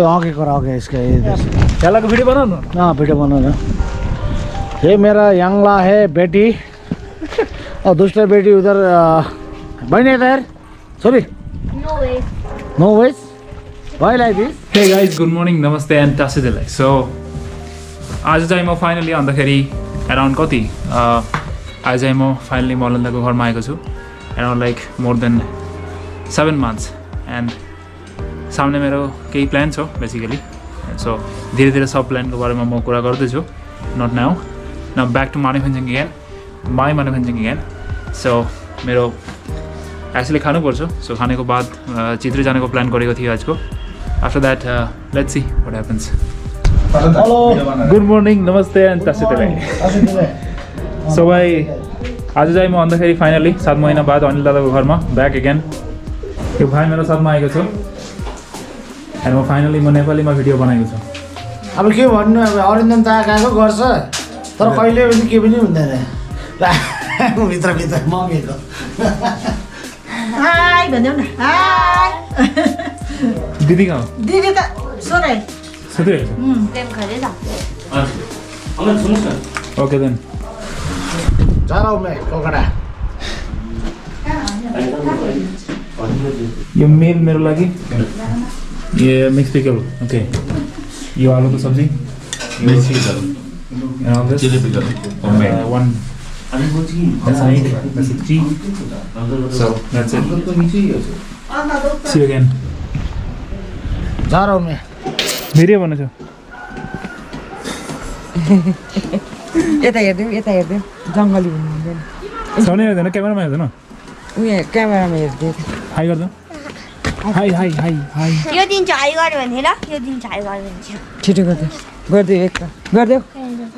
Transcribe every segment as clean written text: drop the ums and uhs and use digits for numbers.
आगे करो आगे इसका क्या लगा वीडियो बनाओ ना? हाँ वीडियो बनाना। ये मेरा यंगला है बेटी और दूसरा बेटी उधर बहन है इधर। Sorry no ways why like this. Hey guys, good morning, namaste and tasidilai. So आज चाहिँ म फाइनली अन्तखेरि अराउन्ड कति आज चाहिँ म फाइनली मलन्दाको घरमा आएको छु around like more than 7 months end सामने मेरो केही प्लान छ बेसिकली। सो धीरे धीरे सब प्लानको बारेमा म कुरा गर्दैछु। Not now back to Manebhanjang again my Manebhanjang again. So मेरो एक्चुअली खानुपर्छ। सो खानेको बाद चित्रे जानेको प्लान गरेको थियो आजको। After that let's see what happens. Hello good morning, नमस्ते एन्ड तासितलाई। सो भाइ आज चाहिँ म अन्तखेरि फाइनली 7 महिना बाद अनिल दादाको घरमा ब्याक अगेन। यो भाइ मेरो साथमा आएको छु एन्ड म फाइनली म नेपालीमा भिडियो बनाएको छु। अब के भन्नु, अब अरिन्दम त आएको गर्छ तर कहिले पनि के पनि हुँदैन भित्र मम्मीको। हाय भनिदेऊ न। हाय दिदी कहाँ हो? दिदी त सोरै सुतिरहेको छ? गेम खेल्दै छ। Okay then. जा रहा हूँ मैं कोलकाता। यो मेल मेरो लागि ये मिक्स पिकल। ओके यो आलुको सब्जी mix pickle and all this chilli pickle homemade one that's an egg, that's a tea, so that's it. See you again. जा रहा हूँ मैं। भिडियो बनाउँछ। यता हेर्दै जङ्गली भन्नु हुँदैन। साउन्ड हेर्दैन, क्यामेरामा हेर्दैन। उयो क्यामेरामा हेर्दै हाई गर्दा हाई हाई हाई हाई। यो दिन चाहिँ गऱ्यो भने ल, यो दिन चाहिँ गऱ्यो भने चाहिँ छिटो गरिदेऊ एक गरिदेऊ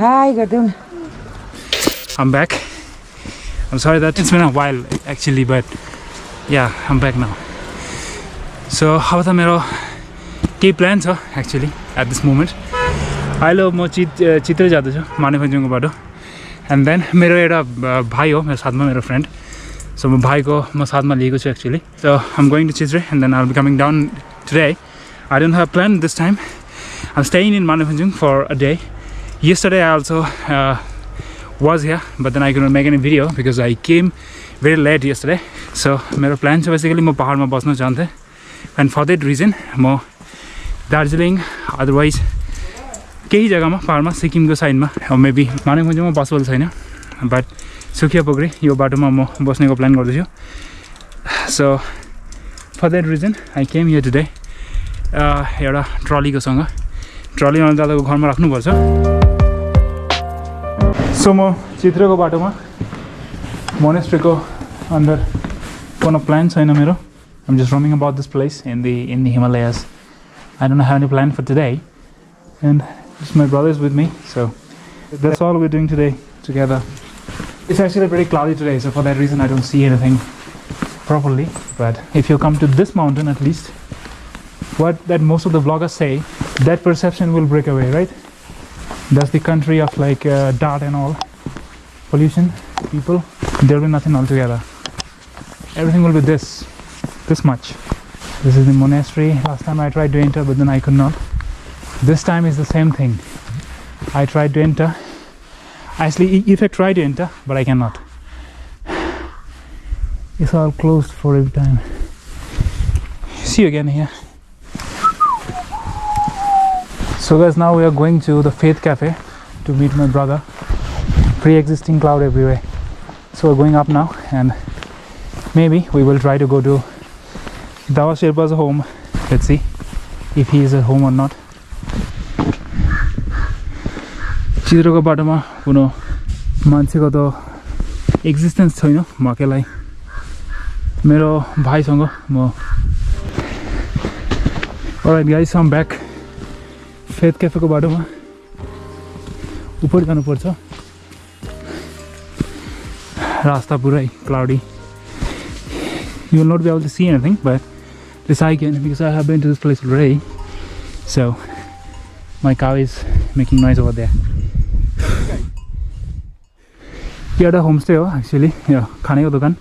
हाई गरिदेऊ न। I'm back. I'm sorry that it's been a while actually, but yeah, I'm back now. So अब त मेरो केही प्लान छ एक्चुली एट दिस मोमेन्ट। अहिले म चित्रे जाँदैछु मानेभञ्ज्याङको बाटो एन्ड देन मेरो एउटा भाइ हो मेरो साथमा, मेरो फ्रेन्ड। सो म भाइको म साथमा लिएको छु actually. So I'm going to Chitrey and then I will be coming down today. I don't have plan this time. I'm staying in Manebhanjang for a day. Yesterday I also was here, but then I couldn't make any video because I came very late yesterday. So मेरो plan छ basically म पहाडमा बस्न चाहन्थेँ and for that reason म Darjeeling otherwise केही जग्गामा पहाडमा सिक्किमको साइडमा मेबी मानेभञ्ज्याङमा पोसिबल छैन बट सुखिया पोखरी यो बाटोमा म बस्नेको प्लान गर्दैछु। So for that reason I came here today. एउटा ट्रलीकोसँग ट्रली अनिल दादाको घरमा राख्नुपर्छ। सो म चित्रेको बाटोमा मोनेस्ट्रीको अन्डर कुनै प्लान छैन मेरो। I'm just roaming about this place in the Himalayas. I don't have any plan for today end just my brothers with me, so that's all we're doing today together. It's actually pretty cloudy today, so for that reason I don't see anything properly. But if you come to this mountain, at least what that most of the vloggers say, that perception will break away, right? That's the country of like dirt and all, pollution, people. There will be nothing altogether. Everything will be this much. This is the monastery. Last time I tried to enter, but then I could not. This time is the same thing. I tried to enter. Actually, if I try to enter, but I cannot. It's all closed for every time. See you again here. So guys, now we are going to the Faith Cafe to meet my brother. Pre-existing cloud everywhere. So we're going up now and maybe we will try to go to Dawa Sherpa's home. Let's see if he is at home or not. चित्रेको बाटोमा कुनै मान्छेको त existence छैन। म अकेलाई मेरो भाइसँग म। Alright guys, I'm back. Faith क्याफेको बाटोमा उपर जानुपर्छ। रास्ता पुरै cloudy. You will not be able to see anything, but this I can because I have been to this place already. So my cow is making noise over there. Here the homestay actually, yeah, खानेको दोकान.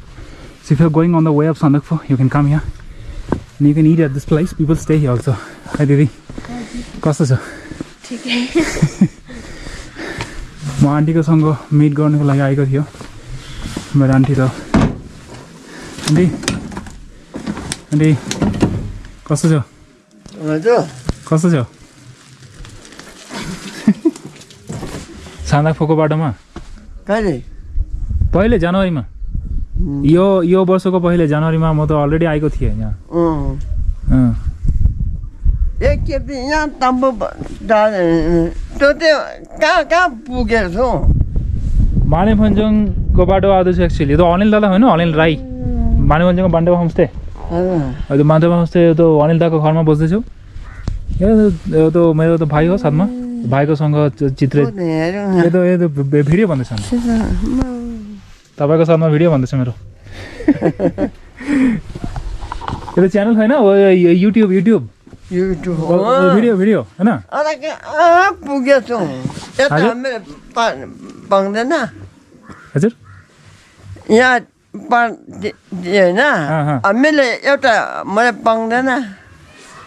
So if you're going on the way up Sandakphu, you can come here and you can eat at this place. People stay here also. Hi Didi. कस्तो छ ठिकै म आन्टीको सँग मिट गर्नको लागि आएको थियो मेरो आन्टी त आन्टी आन्टी कस्तो छ हजुर कस्तो छ साँदाफोको बाटोमा कहिले पहिले जनवरीमा यो वर्षको पहिले जनवरीमा म त अलरेडी आएको थिएँ यहाँ एकचोटि यहाँ तम्बु त्यो कहाँ पुगेको छु मानेभन्ज्याङको बाटो आउँदैछ एक्चुअली त्यो अनिल दादा होइन अनिल राई मानेभन्ज्याङको बान्डेवा होमस्टे त्यो बान्डेवा होमस्टे त्यो अनिल दाको घरमा बस्दैछु यो त मेरो त भाइ हो साथमा भाइकोसँग चित्रित यो भिडियो भन्दैछ तपाईँको साथमा भिडियो भन्दैछ मेरो यो त च्यानल छैन युट्युब भिडियो होइन पुगेछु यता हामीले पाउँदैन हजुर यहाँ होइन हामीले एउटा मैले पाउँदैन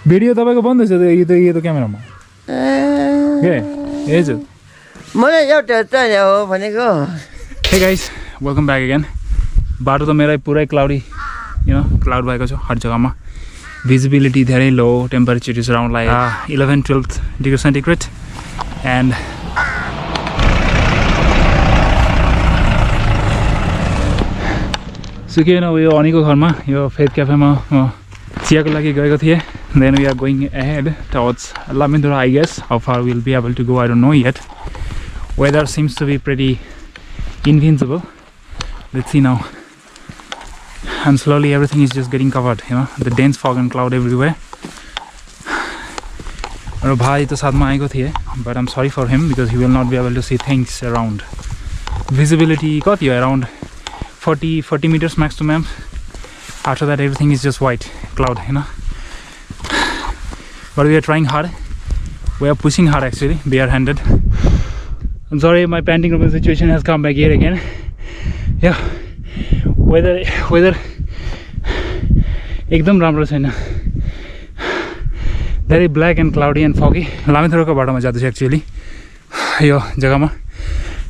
भिडियो तपाईँको बन्दैछ यो त क्यामेरामा ए हजुर मलाई एउटा चाहियो हो भनेको हे गाइस वेलकम ब्याक अगेन बाटो त मेरै पुरै क्लाउडी क्लाउड भएको छ हर जग्गामा भिजिबिलिटी धेरै low temperature is around like 11-12 degree centigrade and so के होइन यो अनिको घरमा यो फेथ क्याफेमा म चियाको लागि गएको थिएँ then we are going ahead towards Lamindora I guess how far we'll be able to go I don't know yet weather seems to be pretty invincible let's see now and slowly everything is just getting covered the dense fog and cloud everywhere and bhai to sath ma aeko thiye but I'm sorry for him because he will not be able to see things around visibility got you around 40 meters max to max after that everything is just white cloud but we are trying hard we are pushing hard actually bare-handed I'm sorry my panting rubber situation has come back here again yeah weather एकदम राम्रो छैन very black and cloudy and foggy लामेथोरको बाटोमा जाँदैछु actually यो जग्गामा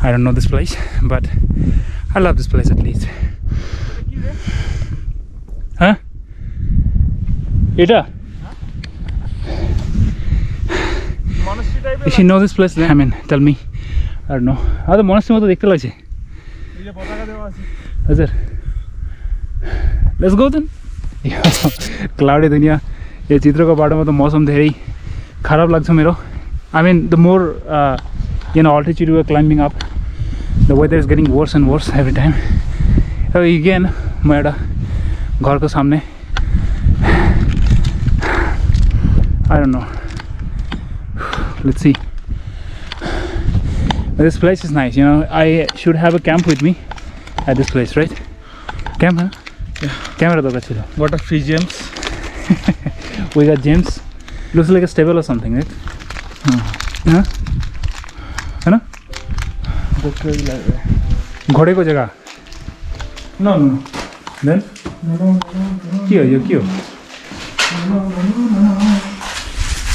I don't know this place but I love this place at least huh Ita if you know this place then I mean tell me I don't know the monastery ma to dekhte lagche हजुर let's go then cloudy दुनिया यो चित्रको बाटोमा त मौसम धेरै खराब लाग्छ मेरो I mean the more altitude we are climbing up the weather is getting worse and worse every time again म एउटा घरको सामने I don't know let's see this place is nice I should have a camp with me at this place right camp huh? Yeah camera to gachi What are free gems? we got gems looks like a stable or something right huh है ना घोड़े को जगह no then क्या हो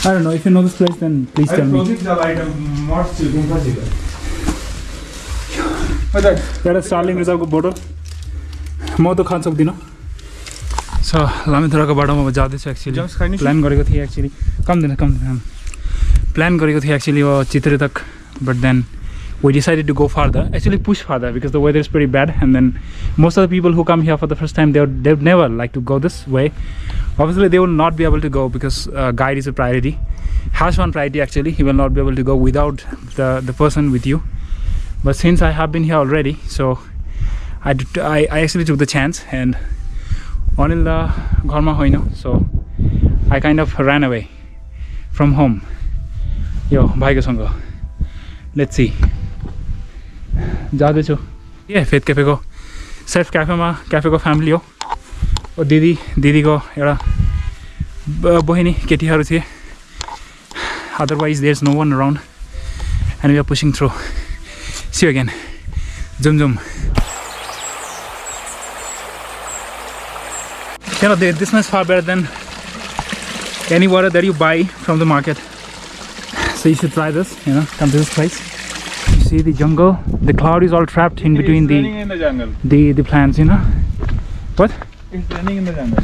I don't know if you know this place then please tell me एउटा स्टार्लिङ रिजर्भको bottle म त खान सक्दिनँ सो लामेथोराको बाटोमा म जाँदैछु एक्चुअली प्लान गरेको थिएँ एक्चुअली कम प्लान गरेको थिएँ एक्चुअली चित्रे तक but then we decided to go farther actually push farther because the weather is pretty bad and then most of the people who come here for the first time they would never like to go this way obviously they will not be able to go because guide is a priority has one priority actually he will not be able to go without the person with you but since I have been here already so I actually took the chance and Anil gharma hoina so I kind of ran away from home yo bhai ko sanga let's see जाँदैछु a Faith क्याफेको self क्याफेको family हो दिदीको एउटा बहिनी केटीहरू थिए otherwise there is no one around and we are pushing through see again zoom this one is far better than any water that you buy from the market So you should try this, you know, come to this place. You see the jungle, the cloud is all trapped in between It's raining in the jungle. the plants, you know. What? It's raining in the jungle.